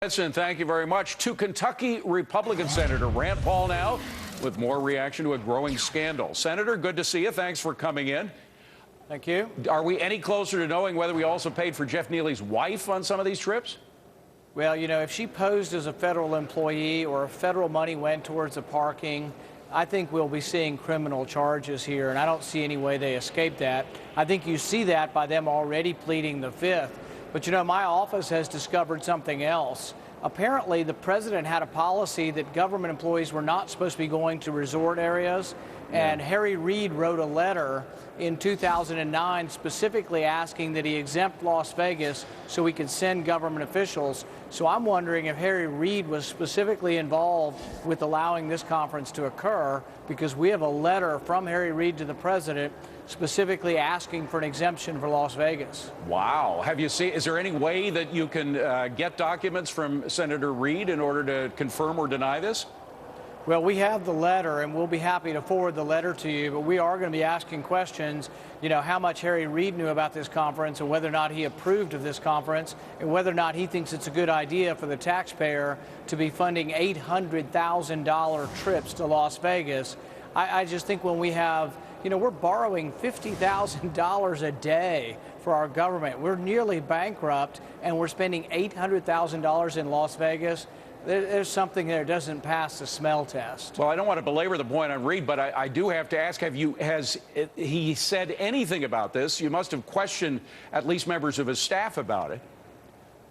Thank you very much. To Kentucky Republican Senator Rand Paul now with more reaction to a growing scandal. Senator, good to see you. Thanks for coming in. Thank you. Are we any closer to knowing whether we also paid for Jeff Neely's wife on some of these trips? Well, you know, if she posed as a federal employee or if federal money went towards the parking, I think we'll be seeing criminal charges here, and I don't see any way they escape that. I think you see that by them already pleading the Fifth. But, you know, my office has discovered something else. Apparently, the president had a policy that government employees were not supposed to be going to resort areas, and Harry Reid wrote a letter in 2009 specifically asking that he exempt Las Vegas so we could send government officials. So I'm wondering if Harry Reid was specifically involved with allowing this conference to occur, because we have a letter from Harry Reid to the president specifically asking for an exemption for Las Vegas. Wow. Have you seen, is there any way that you can get documents from Senator Reid in order to confirm or deny this? Well, we have the letter, and we'll be happy to forward the letter to you, but we are going to be asking questions, you know, how much Harry Reid knew about this conference and whether or not he approved of this conference and whether or not he thinks it's a good idea for the taxpayer to be funding $800,000 trips to Las Vegas. I just think when we have, you know, we're borrowing $50,000 a day for our government. We're nearly bankrupt, and we're spending $800,000 in Las Vegas. There's something there that doesn't pass the smell test. Well, I don't want to belabor the point on Reid, but I do have to ask, has he said anything about this? You must have questioned at least members of his staff about it.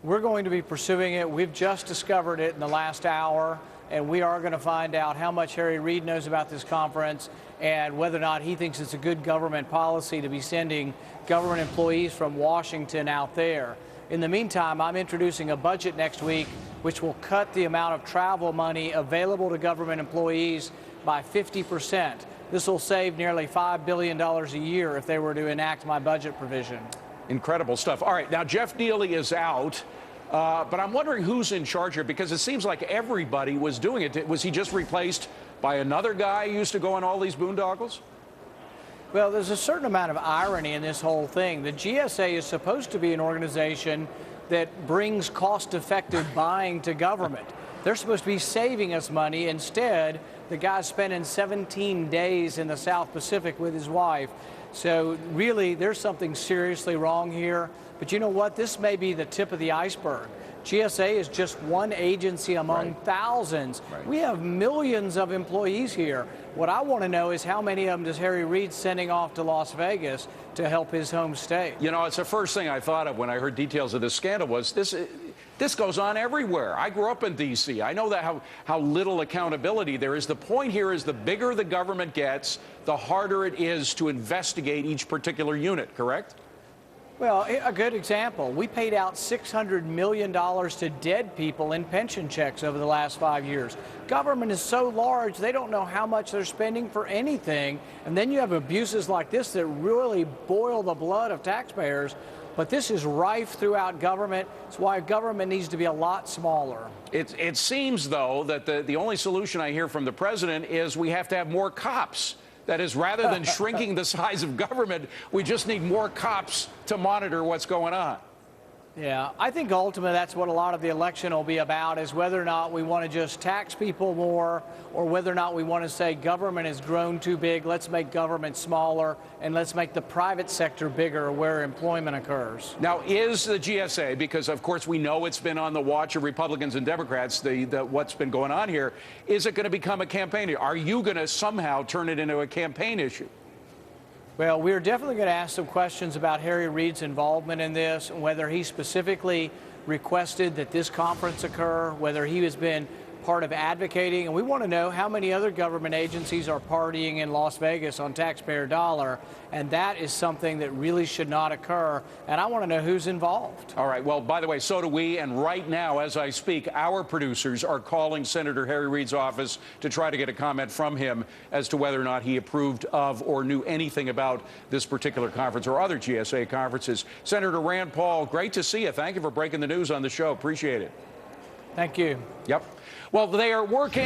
We're going to be pursuing it. We've just discovered it in the last hour, and we are going to find out how much Harry Reid knows about this conference and whether or not he thinks it's a good government policy to be sending government employees from Washington out there. In the meantime, I'm introducing a budget next week which will cut the amount of travel money available to government employees by 50%. This will save nearly $5 billion a year if they were to enact my budget provision. Incredible stuff. All right, now Jeff Neely is out, but I'm wondering who's in charge here, because it seems like everybody was doing it. Was he just replaced by another guy who used to go on all these boondoggles? Well, there's a certain amount of irony in this whole thing. The GSA is supposed to be an organization that brings cost-effective buying to government. They're supposed to be saving us money. Instead, the guy's spending 17 days in the South Pacific with his wife. So really, there's something seriously wrong here. But you know what? This may be the tip of the iceberg. GSA is just one agency among thousands. We have millions of employees here. What I want to know is how many of them does Harry Reid sending off to Las Vegas to help his home state? You know, it's the first thing I thought of when I heard details of this scandal was this goes on everywhere. I grew up in D.C. I know that how little accountability there is. The point here is the bigger the government gets, the harder it is to investigate each particular unit, correct? Well, a good example, we paid out $600 million to dead people in pension checks over the last 5 years. Government is so large, they don't know how much they're spending for anything. And then you have abuses like this that really boil the blood of taxpayers. But this is rife throughout government. It's why government needs to be a lot smaller. It seems, though, that the only solution I hear from the president is we have to have more cops. That is, rather than shrinking the size of government, we just need more cops to monitor what's going on. Yeah, I think ultimately that's what a lot of the election will be about, is whether or not we want to just tax people more or whether or not we want to say government has grown too big, let's make government smaller, and let's make the private sector bigger where employment occurs. Now, is the GSA, because of course we know it's been on the watch of Republicans and Democrats, what's been going on here, is it going to become a campaign issue? Are you going to somehow turn it into a campaign issue? Well, we're definitely going to ask some questions about Harry Reid's involvement in this, whether he specifically requested that this conference occur, whether he has been part of advocating, and we want to know how many other government agencies are partying in Las Vegas on taxpayer dollar, and that is something that really should not occur, and I want to know who's involved. All right, well, by the way, so do we, and right now, as I speak, our producers are calling Senator Harry Reid's office to try to get a comment from him as to whether or not he approved of or knew anything about this particular conference or other GSA conferences. Senator Rand Paul, great to see you. Thank you for breaking the news on the show. Appreciate it. Thank you. Yep. Well, they are working